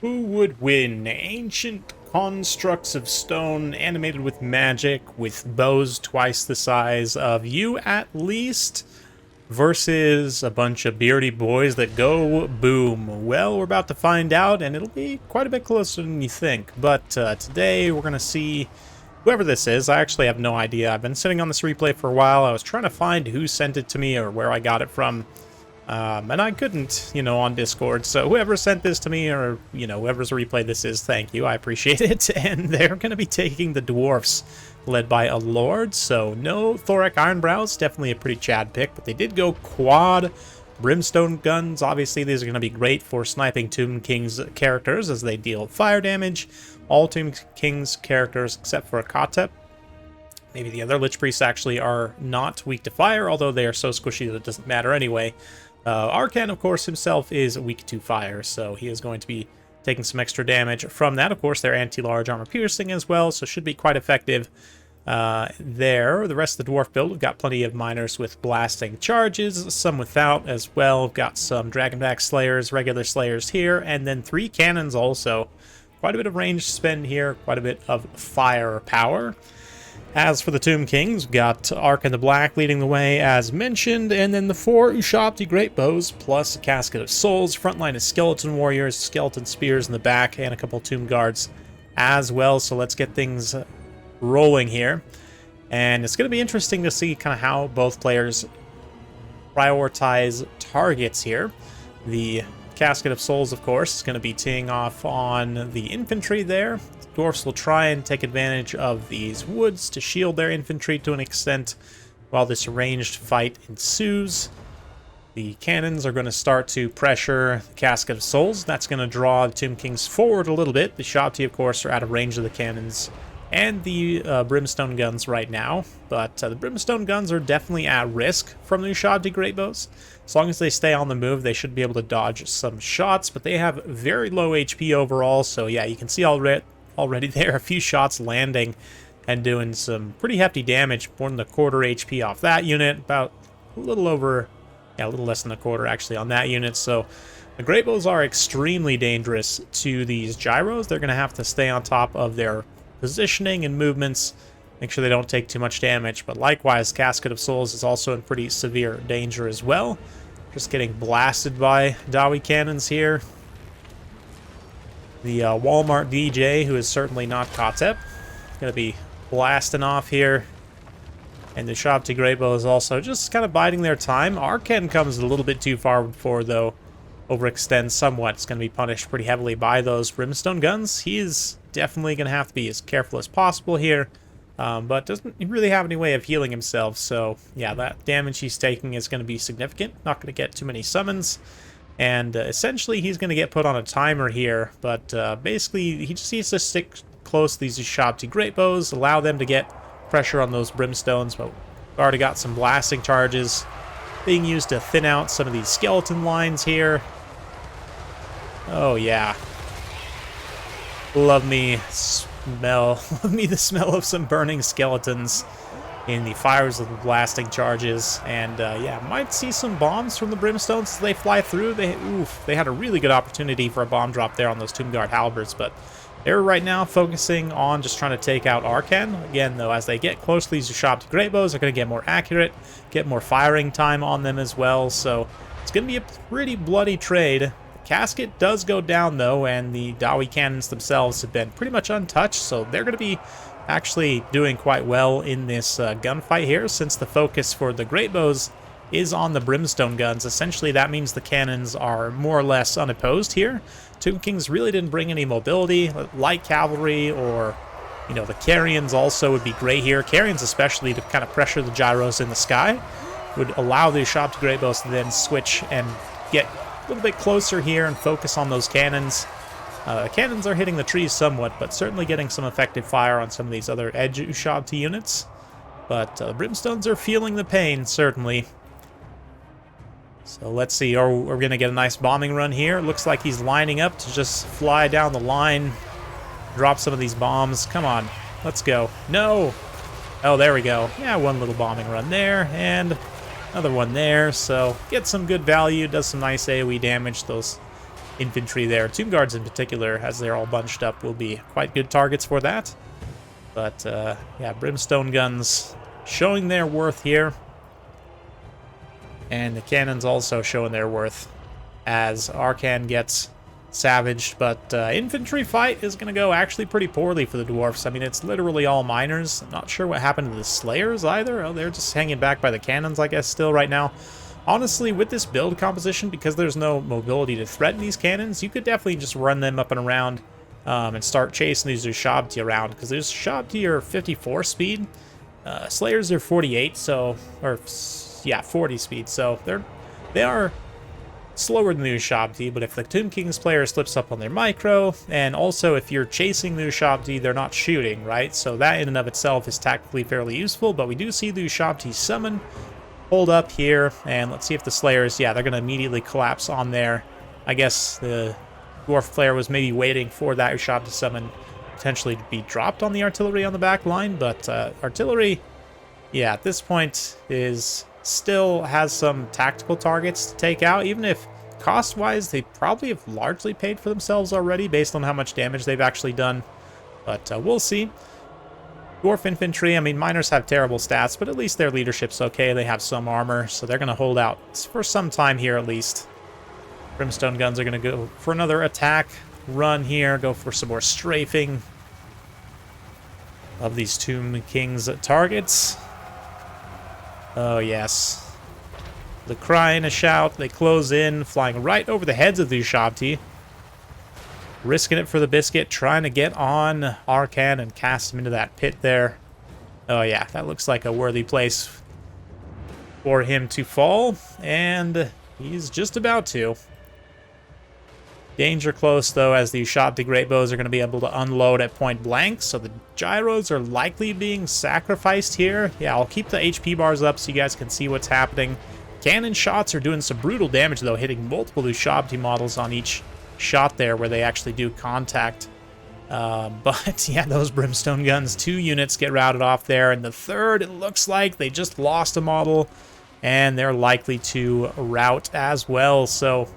Who would win? Ancient constructs of stone animated with magic, with bows twice the size of you at least, versus a bunch of beardy boys that go boom? Well, we're about to find out, and it'll be quite a bit closer than you think. But today we're going to see whoever this is. I actually have no idea. I've been sitting on this replay for a while. I was trying to find who sent it to me or where I got it from. And I couldn't, on Discord. So whoever sent this to me, or, whoever's replay this is, thank you. I appreciate it. And they're going to be taking the Dwarfs, led by a Lord. So no Thoric Ironbrows, definitely a pretty Chad pick. But they did go quad brimstone guns. Obviously, these are going to be great for sniping Tomb King's characters as they deal fire damage. All Tomb King's characters, except for a Kotep. Maybe the other Lich Priests actually are not weak to fire, although they are so squishy that it doesn't matter anyway. Arkan, of course, himself is weak to fire, so he is going to be taking some extra damage from that. Of course, they're anti-large armor piercing as well, so should be quite effective there. The rest of the dwarf build, we've got plenty of miners with blasting charges, some without as well. We've got some Dragonback Slayers, regular Slayers here, and then 3 cannons also. Quite a bit of range spend here, quite a bit of fire power. As for the Tomb Kings, we've got Ark in the Black leading the way, as mentioned, and then the 4 Ushabti Greatbows, plus a Casket of Souls. Frontline is Skeleton Warriors, Skeleton Spears in the back, and a couple Tomb Guards as well. So let's get things rolling here. And it's going to be interesting to see kind of how both players prioritize targets here. The Casket of Souls, of course, is going to be teeing off on the infantry there. Dwarfs will try and take advantage of these woods to shield their infantry to an extent while this ranged fight ensues. The cannons are going to start to pressure the Casket of Souls. That's going to draw the Tomb Kings forward a little bit. The Shabti, of course, are out of range of the cannons and the Brimstone guns right now. But the Brimstone guns are definitely at risk from the Shabti Greatbows. As long as they stay on the move, they should be able to dodge some shots. But they have very low HP overall, so yeah, you can see already there a few shots landing and doing some pretty hefty damage. More than a quarter HP off that unit, about a little less than a quarter actually on that unit. So the Greatbows are extremely dangerous to these gyros. They're going to have to stay on top of their positioning and movements, make sure they don't take too much damage. But likewise, Casket of Souls is also in pretty severe danger as well. Just getting blasted by Dawi cannons here. The Walmart DJ, who is certainly not Kotep, going to be blasting off here. And the Shabti Greatbow is also just kind of biding their time. Arkan comes a little bit too far before, though, overextends somewhat. It's going to be punished pretty heavily by those Brimstone guns. He is definitely going to have to be as careful as possible here, but doesn't really have any way of healing himself. So, yeah, that damage he's taking is going to be significant. Not going to get too many summons. And essentially, he's going to get put on a timer here, but basically, he just needs to stick close to these Ushabti Greatbows, allow them to get pressure on those Brimstones, but we've already got some blasting charges being used to thin out some of these skeleton lines here. Oh, yeah. Love me the smell of some burning skeletons in the fires of the blasting charges. And yeah, might see some bombs from the Brimstones as they fly through. They had a really good opportunity for a bomb drop there on those Tomb Guard halberds, but they're right now focusing on just trying to take out Arkan. Again, though, as they get close to these Ushabti Greatbows, they're going to get more accurate, get more firing time on them as well. So it's going to be a pretty bloody trade. The casket does go down, though, and the Dawi cannons themselves have been pretty much untouched, so they're going to be actually doing quite well in this gunfight here, since the focus for the Greatbows is on the Brimstone guns. Essentially, that means the cannons are more or less unopposed here. Tomb Kings really didn't bring any mobility. Light cavalry or, the Carrions also would be great here. Carrions especially to kind of pressure the gyros in the sky would allow the Ushabti Greatbows to then switch and get a little bit closer here and focus on those cannons. Cannons are hitting the trees somewhat, but certainly getting some effective fire on some of these other edge Ushabti units. But Brimstones are feeling the pain, certainly. So let's see, are we going to get a nice bombing run here? Looks like he's lining up to just fly down the line, drop some of these bombs. Come on, let's go. No! Oh, there we go. Yeah, one little bombing run there, and another one there. So get some good value, does some nice AoE damage. Those infantry there. Tomb Guards in particular, as they're all bunched up, will be quite good targets for that. But, yeah, Brimstone guns showing their worth here. And the cannons also showing their worth as Arcan gets savaged. But infantry fight is going to go actually pretty poorly for the Dwarfs. I mean, it's literally all miners. I'm not sure what happened to the Slayers either. Oh, they're just hanging back by the cannons, I guess, still right now. Honestly, with this build composition, because there's no mobility to threaten these cannons, you could definitely just run them up and around and start chasing these Ushabti around, because these Ushabti are 54 speed. Slayers are 48, so, or yeah, 40 speed, so they are slower than the Ushabti, but if the Tomb King's player slips up on their micro, and also if you're chasing the Ushabti, they're not shooting, right? So that in and of itself is tactically fairly useful, but we do see the Ushabti summon, hold up here, and let's see if the Slayers, yeah, they're going to immediately collapse on there. I guess the Dwarf player was maybe waiting for that Ushabti summon potentially to be dropped on the artillery on the back line, but artillery, yeah, at this point is still has some tactical targets to take out, even if cost-wise they probably have largely paid for themselves already based on how much damage they've actually done, but we'll see. Dwarf infantry, I mean, miners have terrible stats, but at least their leadership's okay. They have some armor, so they're going to hold out for some time here at least. Brimstone guns are going to go for another attack run here, go for some more strafing of these Tomb King's targets. Oh, yes. The cry and a shout, they close in, flying right over the heads of the Ushabti. Risking it for the biscuit, trying to get on Arcan and cast him into that pit there. Oh yeah, that looks like a worthy place for him to fall, and he's just about to. Danger close, though, as the Ushabti Greatbows are going to be able to unload at point blank, so the gyros are likely being sacrificed here. Yeah, I'll keep the HP bars up so you guys can see what's happening. Cannon shots are doing some brutal damage, though, hitting multiple Ushabti models on each shot there where they actually do contact. But yeah, those Brimstone guns, 2 units get routed off there, and the third, it looks like they just lost a model, and they're likely to rout as well. So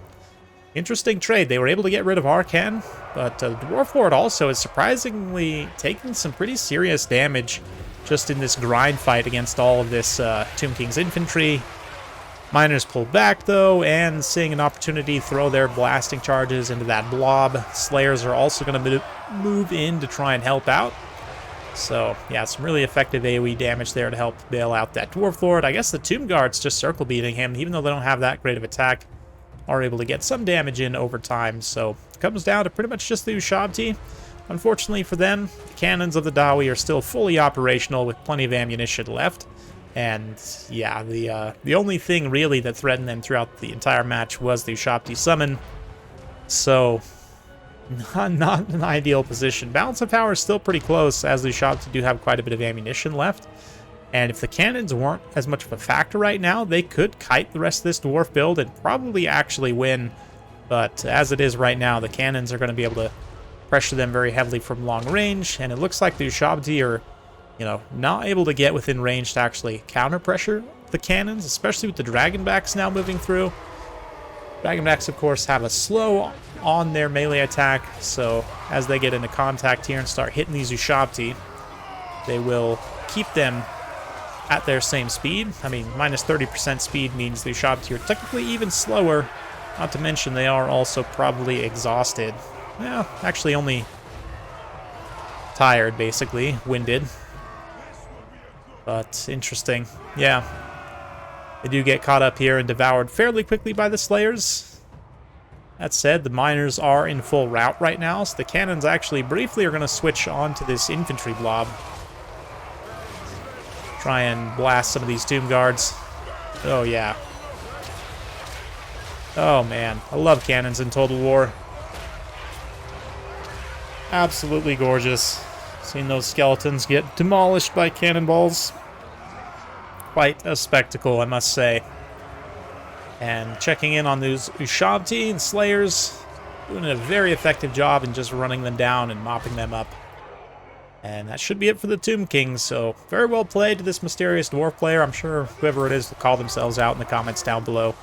interesting trade. They were able to get rid of Arcan, but the Dwarf Lord also is surprisingly taking some pretty serious damage just in this grind fight against all of this Tomb King's infantry. Miners pulled back, though, and seeing an opportunity, throw their blasting charges into that blob. Slayers are also going to move in to try and help out. So, yeah, some really effective AoE damage there to help bail out that Dwarf Lord. I guess the Tomb Guards just circle beating him, even though they don't have that great of attack, are able to get some damage in over time. So, it comes down to pretty much just the Ushabti. Unfortunately for them, the cannons of the Dawi are still fully operational with plenty of ammunition left. And yeah, the only thing really that threatened them throughout the entire match was the Ushabti summon. So, not an ideal position. Balance of power is still pretty close, as the Ushabti do have quite a bit of ammunition left. And if the cannons weren't as much of a factor right now, they could kite the rest of this dwarf build and probably actually win. But as it is right now, the cannons are going to be able to pressure them very heavily from long range. And it looks like the Ushabti are, you know, not able to get within range to actually counter pressure the cannons, especially with the Dragonbacks now moving through. Dragonbacks, of course, have a slow on their melee attack, so as they get into contact here and start hitting these Ushabti, they will keep them at their same speed. I mean, minus 30% speed means the Ushabti are technically even slower, not to mention they are also probably exhausted. Well, actually only tired, basically, winded. But interesting. Yeah. They do get caught up here and devoured fairly quickly by the Slayers. That said, the miners are in full rout right now, so the cannons actually briefly are going to switch on to this infantry blob. Try and blast some of these Tomb Guards. Oh, yeah. Oh, man. I love cannons in Total War. Absolutely gorgeous. Seeing those skeletons get demolished by cannonballs. Quite a spectacle, I must say. And checking in on those Ushabti and Slayers, doing a very effective job in just running them down and mopping them up. And that should be it for the Tomb Kings, so very well played to this mysterious dwarf player. I'm sure whoever it is will call themselves out in the comments down below.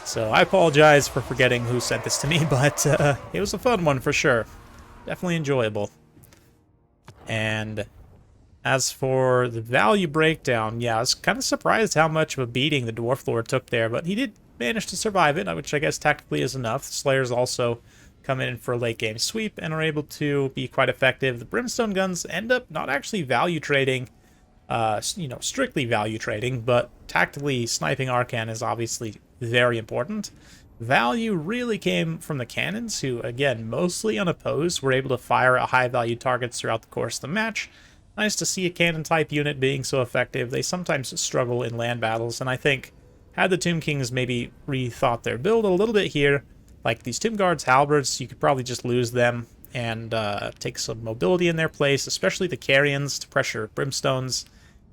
So I apologize for forgetting who sent this to me, but it was a fun one for sure. Definitely enjoyable. And as for the value breakdown, yeah, I was kind of surprised how much of a beating the Dwarf Lord took there, but he did manage to survive it, which I guess tactically is enough. The Slayers also come in for a late game sweep and are able to be quite effective. The Brimstone guns end up not actually value trading, strictly value trading, but tactically sniping Arcan is obviously very important. Value really came from the cannons, who, again, mostly unopposed, were able to fire at high-value targets throughout the course of the match. Nice to see a cannon-type unit being so effective. They sometimes struggle in land battles, and I think had the Tomb Kings maybe rethought their build a little bit here, like these Tomb Guards, Halberds, you could probably just lose them and take some mobility in their place, especially the Carrions to pressure Brimstones,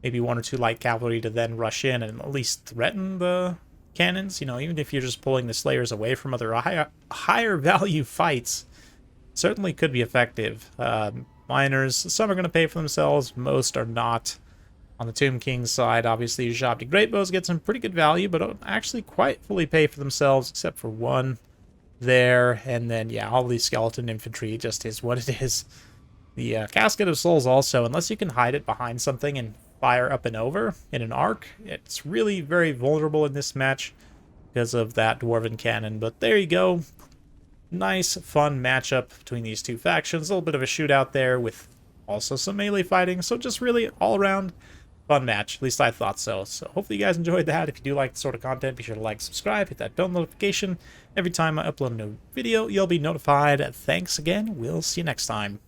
maybe 1 or 2 light cavalry to then rush in and at least threaten the cannons. Even if you're just pulling the Slayers away from other higher value fights, certainly could be effective. Miners, some are going to pay for themselves, most are not. On the Tomb King's side, obviously, Jabdi Greatbows get some pretty good value, but don't actually quite fully pay for themselves, except for one there. And then, yeah, all these skeleton infantry just is what it is. The Casket of Souls also, unless you can hide it behind something and fire up and over in an arc, it's really very vulnerable in this match because of that Dwarven cannon. But there you go. Nice, fun matchup between these two factions. A little bit of a shootout there with also some melee fighting. So just really all around fun match. At least I thought so. So hopefully you guys enjoyed that. If you do like this sort of content, be sure to like, subscribe, hit that bell notification. Every time I upload a new video, you'll be notified. Thanks again. We'll see you next time.